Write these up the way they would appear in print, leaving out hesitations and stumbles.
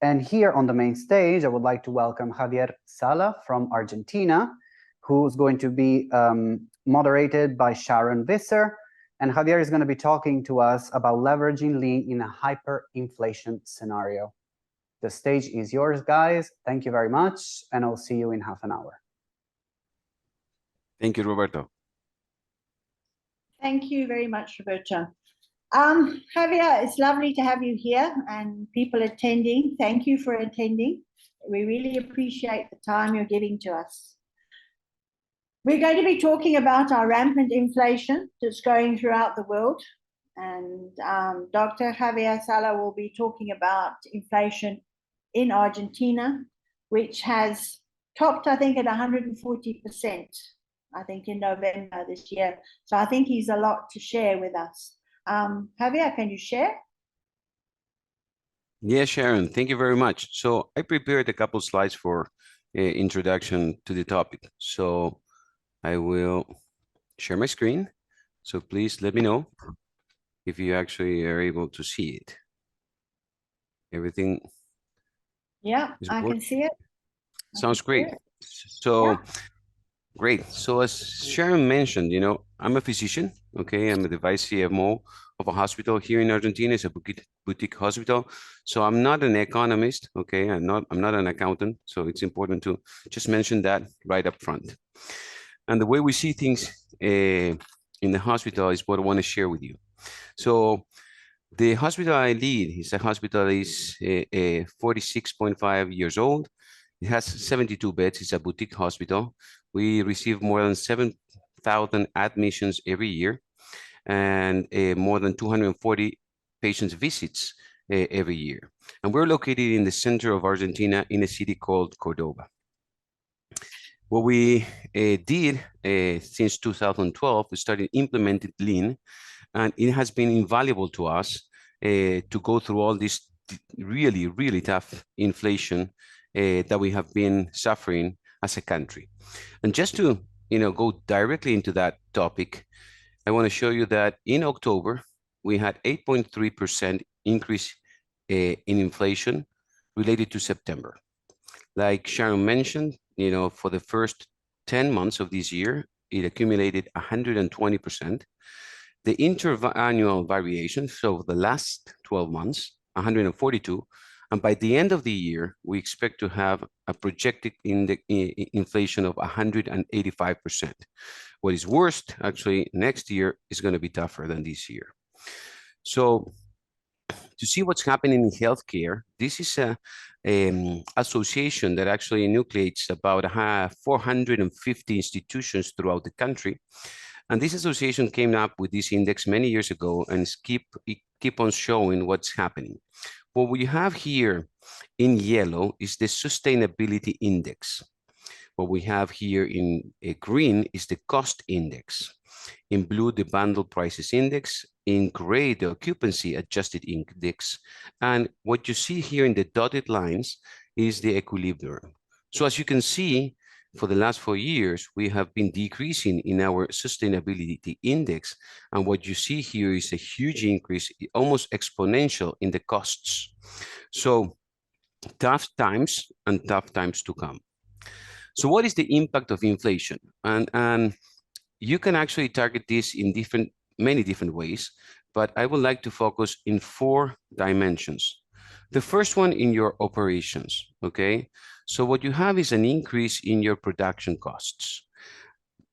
And here on the main stage, I would like to welcome Javier Sala from Argentina, who's going to be moderated by Sharon Visser. And Javier is going to be talking to us about leveraging lean in a hyperinflation scenario. The stage is yours, guys. Thank you very much, and I'll see you in half an hour. Thank you, Roberto. Thank you very much, Roberto. Javier, it's lovely to have you here and people attending. Thank you for attending. We really appreciate the time you're giving to us. We're going to be talking about our rampant inflation that's going throughout the world. And Dr. Javier Sala will be talking about inflation in Argentina, which has topped, I think, at 140%, I think, in November this year. So I think he's a lot to share with us. Javier, can you share? Yes, Sharon, thank you very much. So I prepared a couple slides for introduction to the topic. So I will share my screen. So please let me know if you actually are able to see it. Everything. Yeah, I can see it. Sounds great. So yeah. Great. So as Sharon mentioned, I'm a physician, okay? I'm the vice CMO of a hospital here in Argentina. It's a boutique hospital. So I'm not an economist, okay? I'm not an accountant. So it's important to just mention that right up front. And the way we see things in the hospital is what I want to share with you. So the hospital I lead is a hospital that is 46.5 years old. It has 72 beds. It's a boutique hospital. We receive more than 7,000 admissions every year and more than 240 patients visits every year. And we're located in the center of Argentina in a city called Cordoba. What we did since 2012, we started implementing lean, and it has been invaluable to us to go through all this really, really tough inflation that we have been suffering as a country. And just to go directly into that topic, I want to show you that in October, we had 8.3% increase in inflation related to September. Like Sharon mentioned, for the first 10 months of this year, it accumulated 120%. The interannual variation, so the last 12 months, 142. And by the end of the year, we expect to have a projected inflation of 185%. What is worst, actually, next year is going to be tougher than this year. So to see what's happening in healthcare, this is a association that actually nucleates about 450 institutions throughout the country. And this association came up with this index many years ago and keep on showing what's happening. What we have here in yellow is the sustainability index. What we have here in green is the cost index. In blue, the bundle prices index. In gray, the occupancy adjusted index. And what you see here in the dotted lines is the equilibrium. So as you can see, for the last 4 years, we have been decreasing in our sustainability index. And what you see here is a huge increase, almost exponential in the costs. So tough times and tough times to come. So what is the impact of inflation? And you can actually target this in many different ways, but I would like to focus in 4 dimensions. The first one in your operations, okay? So what you have is an increase in your production costs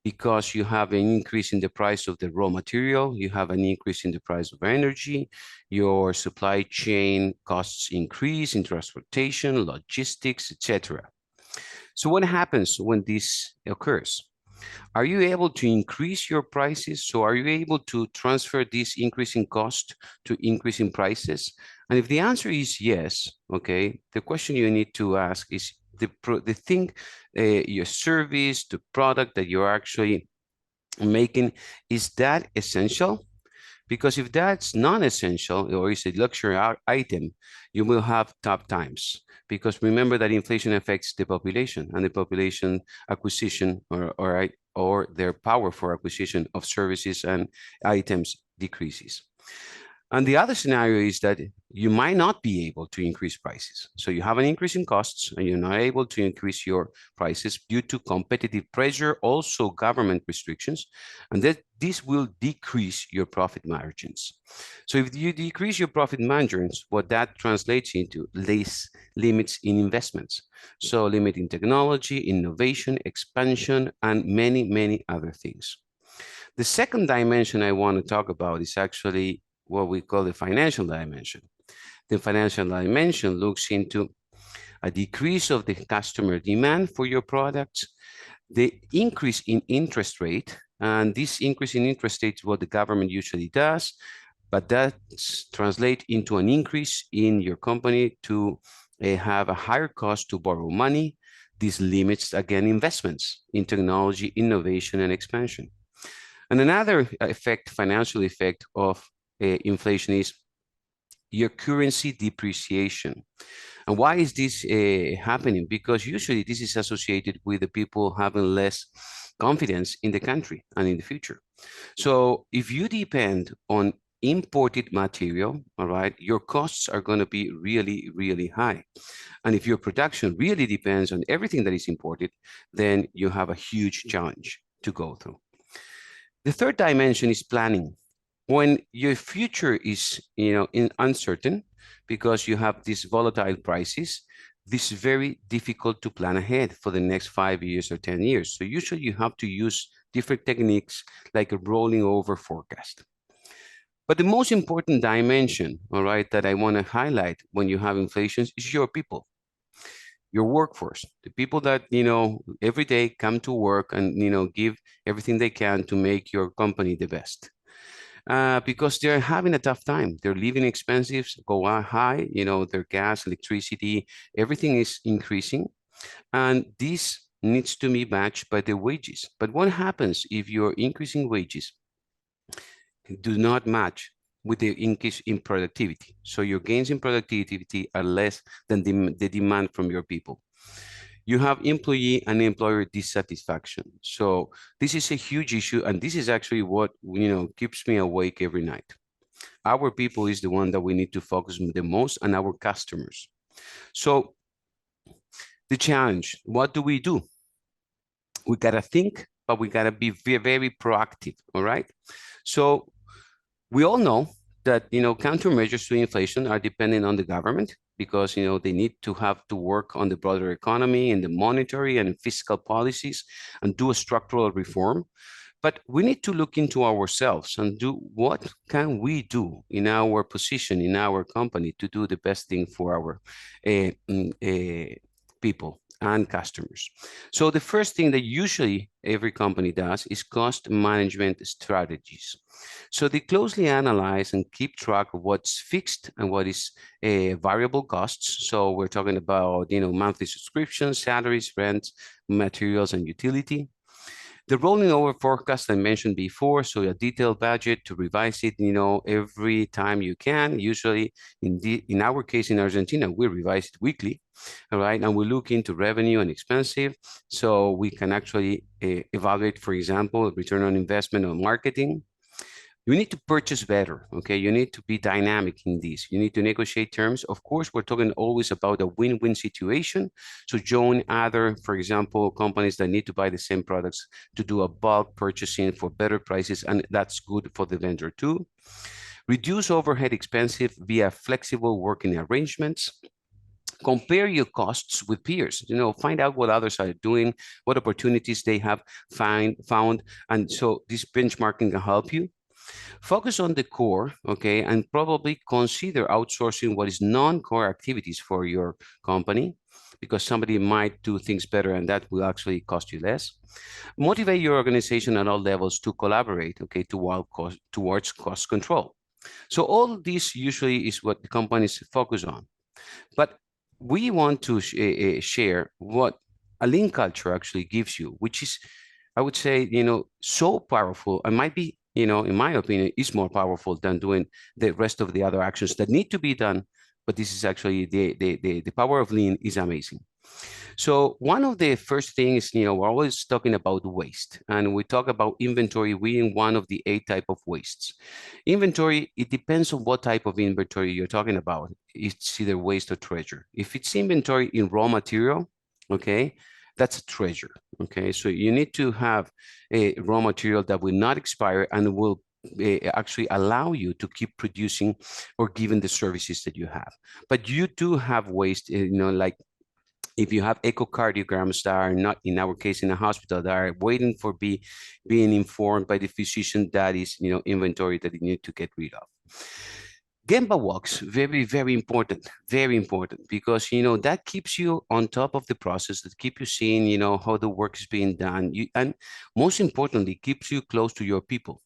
because you have an increase in the price of the raw material, you have an increase in the price of energy, your supply chain costs increase in transportation, logistics, etc. So what happens when this occurs? Are you able to increase your prices? So are you able to transfer this increase in cost to increase in prices? And if the answer is yes, okay, the question you need to ask is the thing, your service, the product that you're actually making, is that essential? Because if that's non-essential or is a luxury item, you will have tough times. Because remember that inflation affects the population, and the population acquisition or their power for acquisition of services and items decreases. And the other scenario is that you might not be able to increase prices. So you have an increase in costs and you're not able to increase your prices due to competitive pressure, also government restrictions, and that this will decrease your profit margins. So if you decrease your profit margins, what that translates into less limits in investments. So limiting technology, innovation, expansion, and many, many other things. The second dimension I want to talk about is actually what we call the financial dimension. The financial dimension looks into a decrease of the customer demand for your products, the increase in interest rate, and this increase in interest rate is what the government usually does, but that translates into an increase in your company to have a higher cost to borrow money. This limits, again, investments in technology, innovation, and expansion. And another effect, financial effect of inflation is your currency depreciation. And why is this happening? Because usually this is associated with the people having less confidence in the country and in the future. So if you depend on imported material, all right, your costs are going to be really, really high. And if your production really depends on everything that is imported, then you have a huge challenge to go through. The third dimension is planning. When your future is, uncertain because you have these volatile prices, this is very difficult to plan ahead for the next 5 years or 10 years. So usually you have to use different techniques like a rolling over forecast. But the most important dimension, all right, that I want to highlight when you have inflation is your people, your workforce, the people that, every day come to work and, give everything they can to make your company the best. Because they're having a tough time. Their living expenses go high, their gas, electricity, everything is increasing. And this needs to be matched by the wages. But what happens if your increasing wages do not match with the increase in productivity? So your gains in productivity are less than the demand from your people. You have employee and employer dissatisfaction. So this is a huge issue, and this is actually what keeps me awake every night. Our people is the one that we need to focus the most on, our customers. So the challenge, what do? We gotta think, but we gotta be very, very proactive, all right? So we all know that countermeasures to inflation are dependent on the government, because they need to have to work on the broader economy and the monetary and fiscal policies and do a structural reform. But we need to look into ourselves and do what can we do in our position, in our company, to do the best thing for our people and customers. So the first thing that usually every company does is cost management strategies. So they closely analyze and keep track of what's fixed and what is variable costs. So we're talking about, monthly subscriptions, salaries, rent, materials, and utility. The rolling over forecast I mentioned before, so a detailed budget to revise it, every time you can. Usually, in our case in Argentina, we revise it weekly, all right? And we look into revenue and expensive, so we can actually evaluate, for example, return on investment on marketing. You need to purchase better, okay? You need to be dynamic in this. You need to negotiate terms. Of course, we're talking always about a win-win situation. So join other, for example, companies that need to buy the same products to do a bulk purchasing for better prices, and that's good for the vendor too. Reduce overhead expenses via flexible working arrangements. Compare your costs with peers, find out what others are doing, what opportunities they have found. And so this benchmarking can help you. Focus on the core, okay, and probably consider outsourcing what is non-core activities for your company, because somebody might do things better and that will actually cost you less. Motivate your organization at all levels to collaborate, okay, towards cost control. So all of this usually is what the companies focus on. But we want to share what a lean culture actually gives you, which is, I would say, so powerful and might be, in my opinion, is more powerful than doing the rest of the other actions that need to be done, but this is actually the power of lean is amazing. So one of the first things, we're always talking about waste, and we talk about inventory being one of the 8 type of wastes. Inventory, it depends on what type of inventory you're talking about. It's either waste or treasure. If it's inventory in raw material, okay, that's a treasure, okay? So you need to have a raw material that will not expire and will actually allow you to keep producing or giving the services that you have. But you do have waste, like if you have echocardiograms that are not, in our case, in a hospital, that are waiting for being informed by the physician, that is, inventory that you need to get rid of. Gemba walks, very, very important, because, that keeps you on top of the process, that keep you seeing, how the work is being done. And most importantly, keeps you close to your people.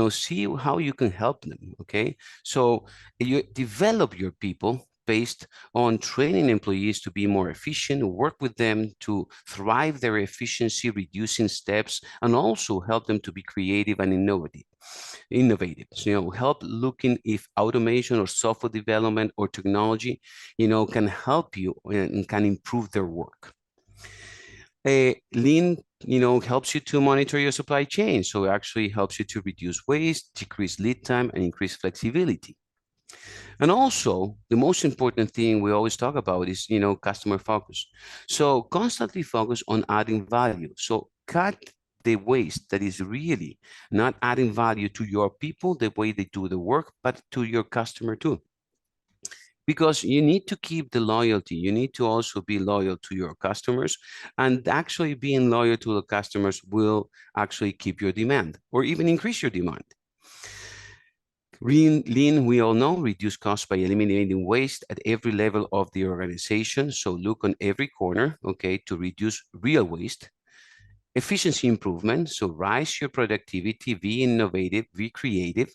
See how you can help them, okay? So you develop your people based on training employees to be more efficient, work with them to thrive their efficiency, reducing steps, and also help them to be creative and innovative. So, help looking if automation or software development or technology, can help you and can improve their work. Lean, helps you to monitor your supply chain. So it actually helps you to reduce waste, decrease lead time, and increase flexibility. And also, the most important thing we always talk about is, customer focus. So constantly focus on adding value. So cut the waste that is really not adding value to your people, the way they do the work, but to your customer too. Because you need to keep the loyalty. You need to also be loyal to your customers, and actually being loyal to the customers will actually keep your demand or even increase your demand. Lean, we all know, reduce costs by eliminating waste at every level of the organization. So look on every corner, okay, to reduce real waste. Efficiency improvement, so rise your productivity, be innovative, be creative.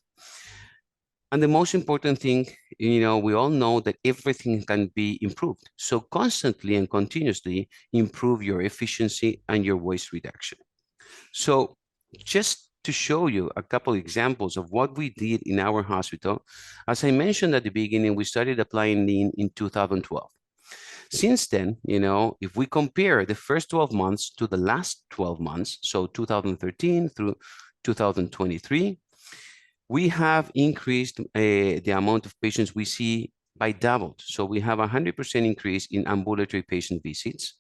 And the most important thing, we all know that everything can be improved. So constantly and continuously improve your efficiency and your waste reduction. So just to show you a couple examples of what we did in our hospital, as I mentioned at the beginning, we started applying lean in 2012. Since then, if we compare the first 12 months to the last 12 months, so 2013 through 2023, we have increased the amount of patients we see by doubled. So we have 100% increase in ambulatory patient visits.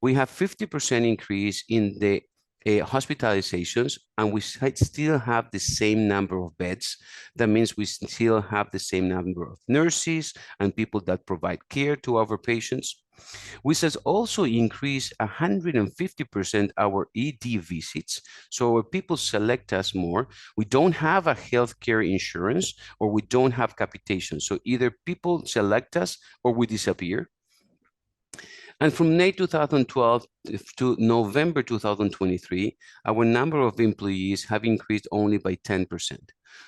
We have 50% increase in the hospitalizations, and we still have the same number of beds. That means we still have the same number of nurses and people that provide care to our patients. We has also increased 150% our ED visits. So our people select us more. We don't have a healthcare insurance, or we don't have capitation. So either people select us or we disappear. And from May 2012 to November 2023, our number of employees have increased only by 10%.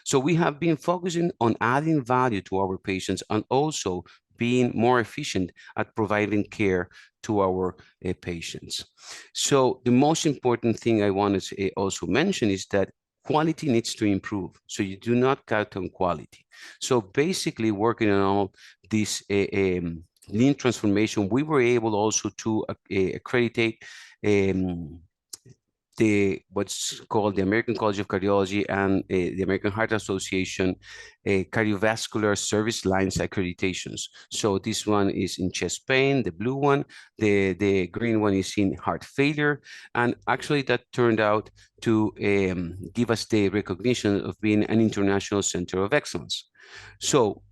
So we have been focusing on adding value to our patients and also being more efficient at providing care to our patients. So the most important thing I want to also mention is that quality needs to improve. So you do not cut on quality. So basically working on all this lean transformation, we were able also to accreditate what's called the American College of Cardiology and the American Heart Association cardiovascular service lines accreditations. So this one is in chest pain, the blue one, the green one is in heart failure, and actually that turned out to give us the recognition of being an international center of excellence. So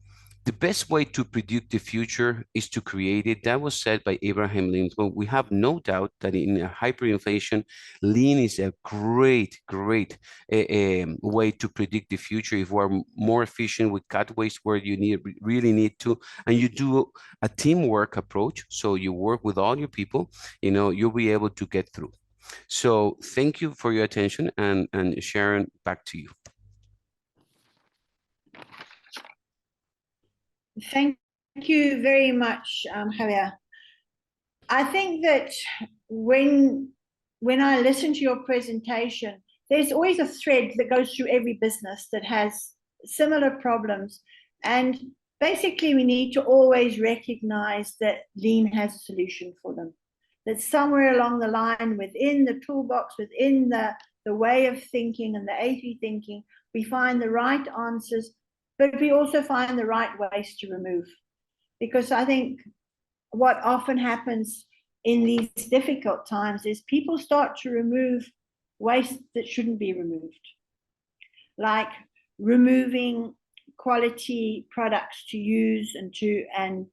the best way to predict the future is to create it. That was said by Abraham Lincoln. We have no doubt that in a hyperinflation, lean is a great way to predict the future. If we're more efficient, we cut waste where you really need to, and you do a teamwork approach. So you work with all your people, you'll be able to get through. So thank you for your attention, and Sharon, back to you. Thank you very much, Javier. I think that when I listen to your presentation, there's always a thread that goes through every business that has similar problems. And basically we need to always recognize that lean has a solution for them. That somewhere along the line, within the toolbox, within the way of thinking and the A3 thinking, we find the right answers, but we also find the right ways to remove. Because I think what often happens in these difficult times is people start to remove waste that shouldn't be removed, like removing quality products to use and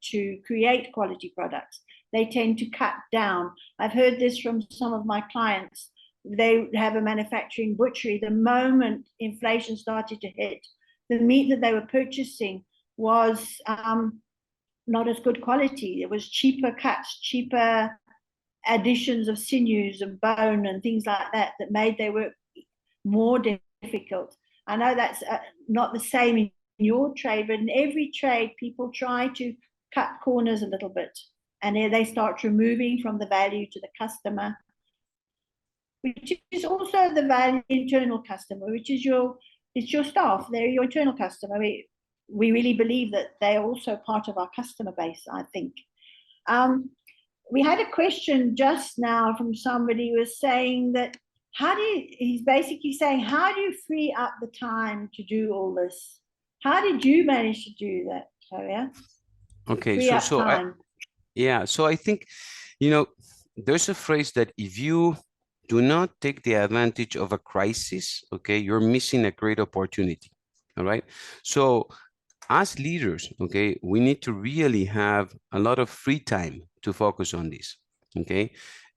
to create quality products. They tend to cut down. I've heard this from some of my clients. They have a manufacturing butchery. The moment inflation started to hit, the meat that they were purchasing was not as good quality. It was cheaper cuts, cheaper additions of sinews and bone and things like that that made their work more difficult. I know that's not the same in your trade, but in every trade, people try to cut corners a little bit, and they start removing from the value to the customer, which is also the value internal customer, which is it's your staff. They're your internal customer. We really believe that they're also part of our customer base, I think. We had a question just now from somebody who was saying that he's basically saying, how do you free up the time to do all this? How did you manage to do that, Javier? Okay, so I think, there's a phrase that if you do not take the advantage of a crisis, okay, you're missing a great opportunity, all right? So as leaders, okay, we need to really have a lot of free time to focus on this, okay?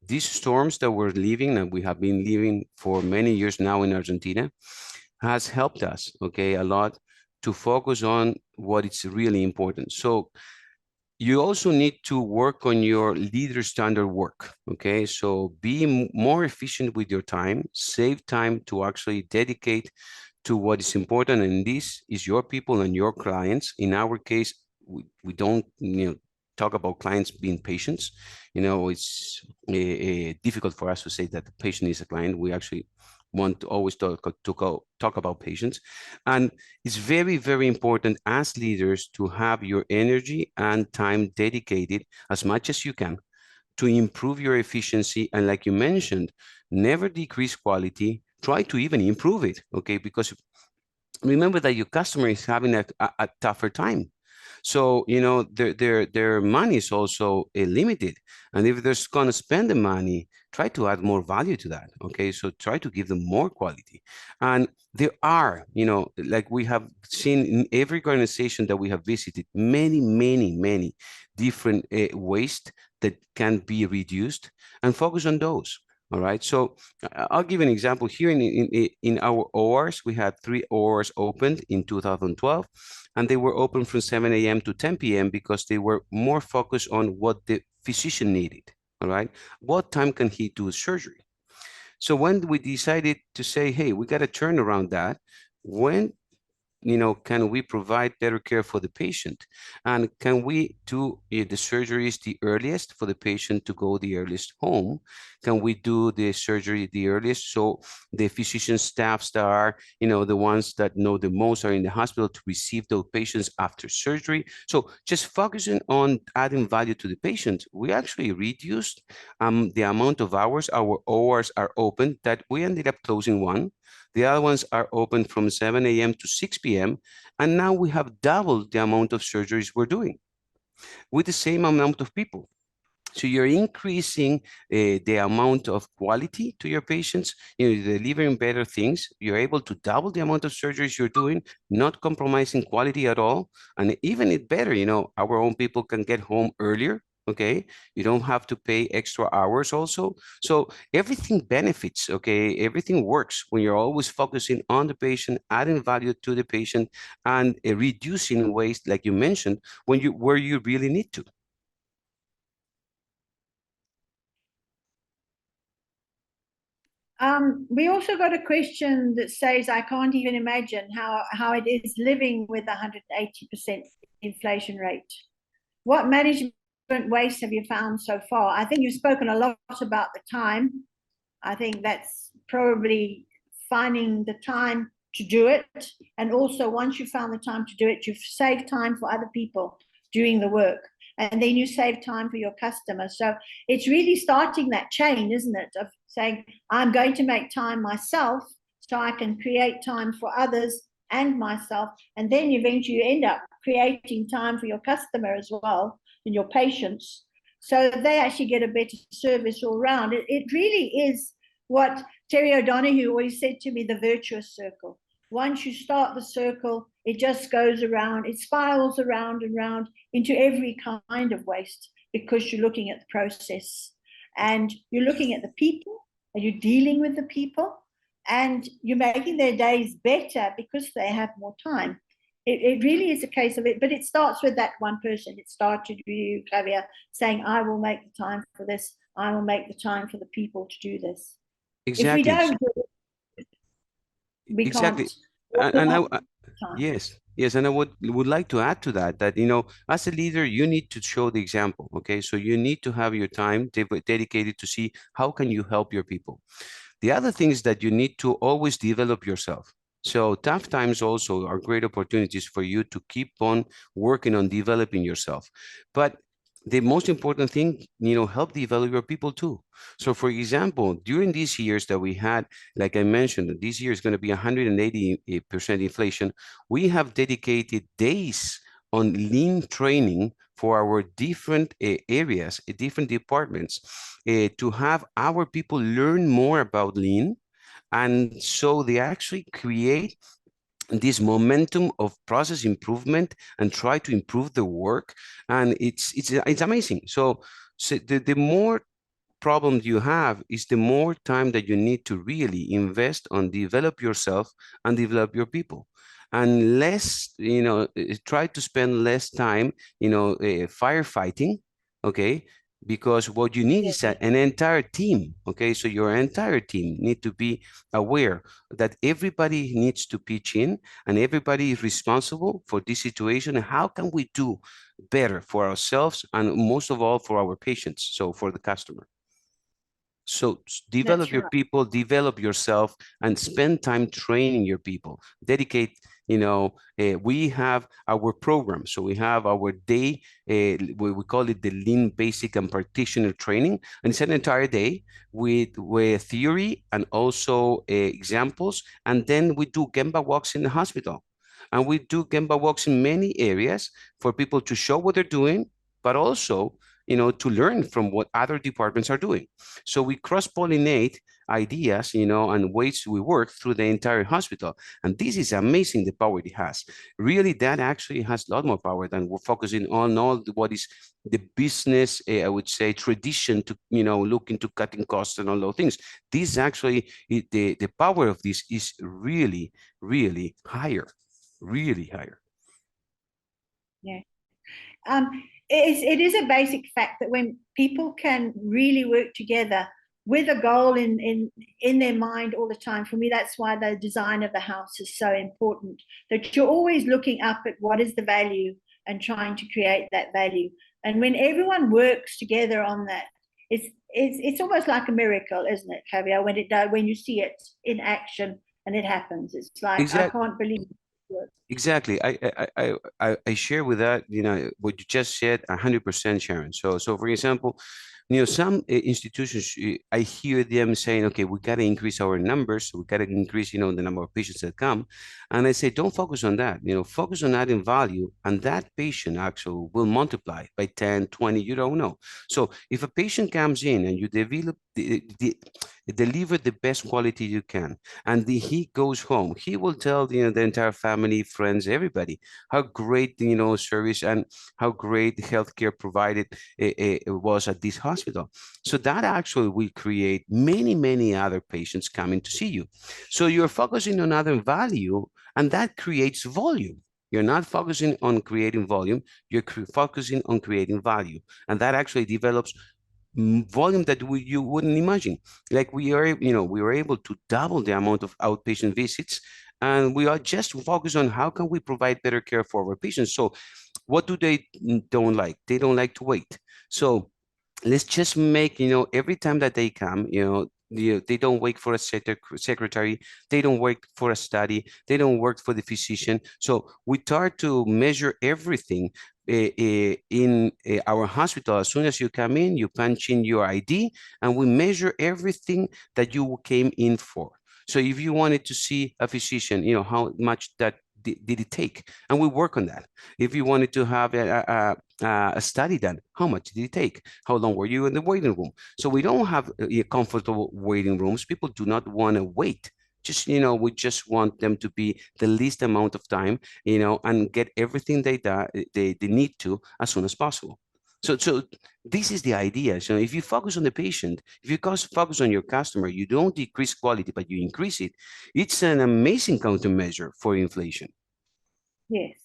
These storms that we're living, and we have been living for many years now in Argentina, has helped us, okay, a lot to focus on what is really important. So you also need to work on your leader standard work, okay? So be more efficient with your time, save time to actually dedicate to what is important, and this is your people and your clients. In our case, we don't talk about clients being patients. It's difficult for us to say that the patient is a client. We actually want to always talk about patients. And it's very, very important as leaders to have your energy and time dedicated as much as you can to improve your efficiency. And like you mentioned, never decrease quality, try to even improve it, okay? Because remember that your customer is having a tougher time. So, their money is also limited. And if they're going to spend the money, try to add more value to that, okay? So try to give them more quality. And there are, like we have seen in every organization that we have visited, many, many, many different waste that can be reduced, and focus on those. All right, so I'll give an example here. In our ORs, we had 3 ORs opened in 2012, and they were open from 7 a.m. to 10 p.m. because they were more focused on what the physician needed. All right, what time can he do surgery? So when we decided to say, hey, we got to turn around that, when can we provide better care for the patient? And can we do the surgeries the earliest for the patient to go the earliest home? Can we do the surgery the earliest so the physician staffs that are, the ones that know the most are in the hospital to receive those patients after surgery? So just focusing on adding value to the patient, we actually reduced the amount of hours our ORs are open, that we ended up closing one. The other ones are open from 7 a.m. to 6 p.m. And now we have doubled the amount of surgeries we're doing with the same amount of people. So you're increasing the amount of quality to your patients, you're delivering better things. You're able to double the amount of surgeries you're doing, not compromising quality at all. And even it better, our own people can get home earlier. Okay, you don't have to pay extra hours also. So everything benefits, okay? Everything works when you're always focusing on the patient, adding value to the patient, and reducing waste, like you mentioned, where you really need to. We also got a question that says, I can't even imagine how it is living with 180% inflation rate. What management waste have you found so far? I think you've spoken a lot about the time. I think that's probably finding the time to do it. And also, once you found the time to do it, you've saved time for other people doing the work. And then you save time for your customers. So it's really starting that chain, isn't it? Of saying, I'm going to make time myself so I can create time for others and myself. And then eventually you end up creating time for your customer as well and your patients. So they actually get a better service all around. It really is what Terry O'Donoghue always said to me, the virtuous circle. Once you start the circle, it just goes around, it spirals around and round into every kind of waste, because you're looking at the process and you're looking at the people and you're dealing with the people and you're making their days better because they have more time. It really is a case of it, but it starts with that one person. It started with you, Javier, saying, I will make the time for this. I will make the time for the people to do this. Exactly. If we don't do it, we Exactly. can't. And yes, and I would like to add to that, you know, as a leader, you need to show the example. Okay, so you need to have your time dedicated to see how can you help your people. The other thing is that you need to always develop yourself. So tough times also are great opportunities for you to keep on working on developing yourself. But the most important thing, you know, help develop your people too. So for example, during these years that we had, like I mentioned, this year is going to be 180% inflation. We have dedicated days on lean training for our different areas, different departments, to have our people learn more about lean. And so they actually create this momentum of process improvement and try to improve the work. And it's amazing. So the more problem you have is the more time that you need to really invest on develop yourself and develop your people, and less, you know, try to spend less time, you know, firefighting. Okay, because what you need is an entire team. Okay, so your entire team need to be aware that everybody needs to pitch in and everybody is responsible for this situation, and how can we do better for ourselves and most of all for our patients, so for the customer. So develop your people, develop yourself, and spend time training your people. Dedicate, you know, we have our program. So we have our day, we call it the Lean Basic and Practitioner Training. And it's an entire day with theory and also examples. And then we do Gemba walks in the hospital. And we do Gemba walks in many areas for people to show what they're doing, but also, you know, to learn from what other departments are doing. So we cross-pollinate ideas, you know, and ways we work through the entire hospital. And this is amazing, the power it has. Really, that actually has a lot more power than we're focusing on all what is the business, I would say, tradition to, you know, look into cutting costs and all those things. This actually, the power of this is really, really higher, really higher. Yeah. It is a basic fact that when people can really work together with a goal in their mind all the time, for me, that's why the design of the house is so important, that you're always looking up at what is the value and trying to create that value. And when everyone works together on that, it's almost like a miracle, isn't it, Javier, when you see it in action and it happens. It's like, exactly. I can't believe it. Exactly. I share with that, you know, what you just said, 100%, Sharon. So for example, you know, some institutions, I hear them saying, okay, we got to increase our numbers. We got to increase, you know, the number of patients that come. And I say, don't focus on that, you know, focus on adding value, and that patient actually will multiply by 10, 20, you don't know. So if a patient comes in and you deliver the best quality you can, and he goes home, he will tell, you know, the entire family, friends, everybody, how great, you know, service and how great healthcare provided it was at this hospital. So that actually will create many, many other patients coming to see you. So you're focusing on other value, and that creates volume. You're not focusing on creating volume, you're focusing on creating value. And that actually develops volume that you wouldn't imagine. Like we were able to double the amount of outpatient visits, and we are just focused on how can we provide better care for our patients. So what do they don't like? They don't like to wait. So let's just make, you know, every time that they come, you know, they don't wait for a secretary, they don't wait for a study, they don't work for the physician. So we start to measure everything in our hospital. As soon as you come in, you punch in your ID, and we measure everything that you came in for. So if you wanted to see a physician, how much that did it take? And we work on that. If you wanted to have a study done, how much did it take? How long were you in the waiting room? So we don't have comfortable waiting rooms. People do not want to wait. Just, we just want them to be the least amount of time, and get everything they need to as soon as possible. So this is the idea. So if you focus on the patient, if you focus on your customer, you don't decrease quality, but you increase it. It's an amazing countermeasure for inflation. Yes,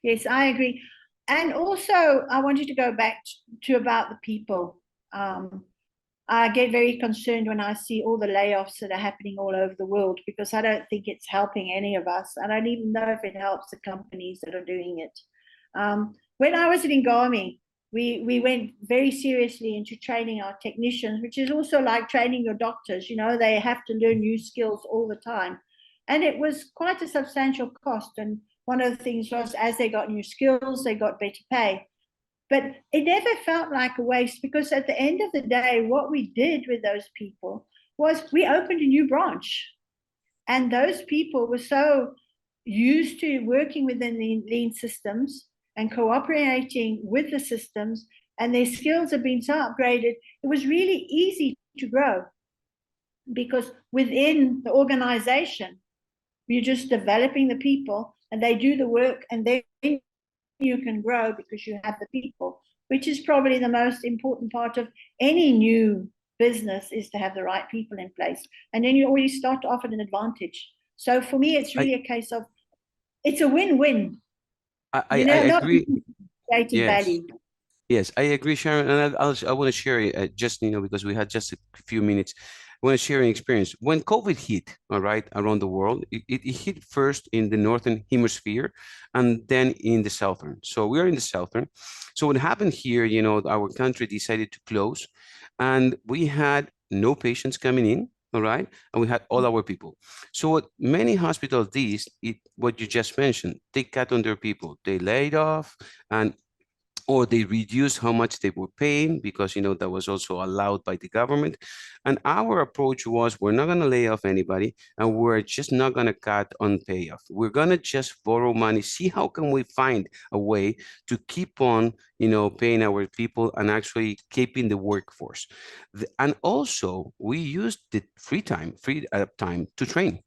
yes, I agree. And also, I wanted to go back to about the people. I get very concerned when I see all the layoffs that are happening all over the world, because I don't think it's helping any of us. I don't even know if it helps the companies that are doing it. When I was in Ngami, we went very seriously into training our technicians, which is also like training your doctors. They have to learn new skills all the time. And it was quite a substantial cost. And one of the things was, as they got new skills, they got better pay. But it never felt like a waste, because at the end of the day, what we did with those people was we opened a new branch. And those people were so used to working within the lean systems and cooperating with the systems, and their skills have been so upgraded, it was really easy to grow, because within the organization, you're just developing the people and they do the work, and then you can grow because you have the people, which is probably the most important part of any new business, is to have the right people in place. And then you already start to offer an advantage. So for me, it's really a case of, it's a win-win. I agree. Creating value. Yes, I agree, Sharon. And I want to share just, because we had just a few minutes. I want to share an experience. When COVID hit, all right, around the world, it hit first in the northern hemisphere and then in the southern. So we are in the southern. So what happened here, our country decided to close, and we had no patients coming in. All right. And we had all our people. So what many hospitals did, what you just mentioned, they cut on their people. They laid off, or they reduced how much they were paying, because, that was also allowed by the government. And our approach was, we're not going to lay off anybody, and we're just not going to cut on payoff. We're going to just borrow money, see how can we find a way to keep on, paying our people and actually keeping the workforce. And also we used the free time to train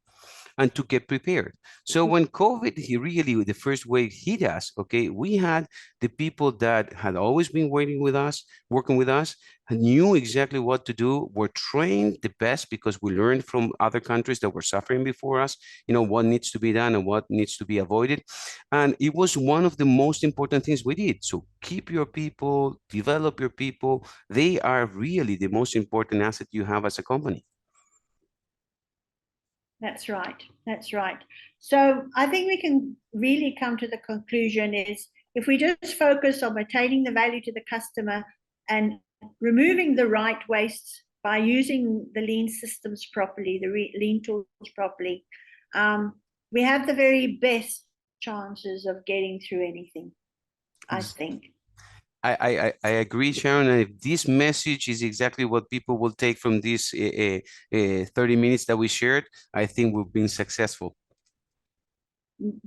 and to get prepared. So when COVID, the first wave hit us, okay, we had the people that had always been working with us, knew exactly what to do, were trained the best, because we learned from other countries that were suffering before us, what needs to be done and what needs to be avoided. And it was one of the most important things we did. So keep your people, develop your people. They are really the most important asset you have as a company. That's right. That's right. So I think we can really come to the conclusion is, if we just focus on retaining the value to the customer and removing the right wastes by using the lean systems properly, the lean tools properly, we have the very best chances of getting through anything, I think. I agree, Sharon. And if this message is exactly what people will take from this 30 minutes that we shared, I think we've been successful.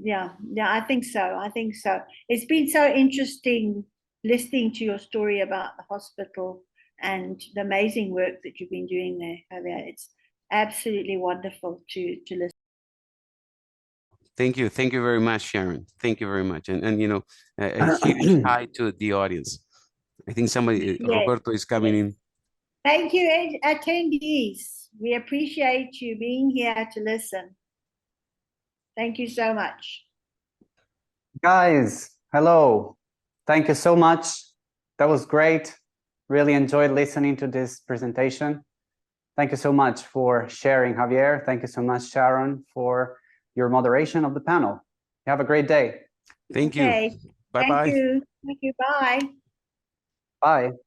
Yeah, I think so. I think so. It's been so interesting listening to your story about the hospital and the amazing work that you've been doing there, Javier. It's absolutely wonderful to listen. Thank you. Thank you very much, Sharon. Thank you very much. And a huge hi to the audience. I think somebody, yes, Roberto, is coming in. Thank you, attendees. We appreciate you being here to listen. Thank you so much. Guys, hello. Thank you so much. That was great. Really enjoyed listening to this presentation. Thank you so much for sharing, Javier. Thank you so much, Sharon, for your moderation of the panel. Have a great day. Thank you. Bye-bye. Thank you. Bye. Bye.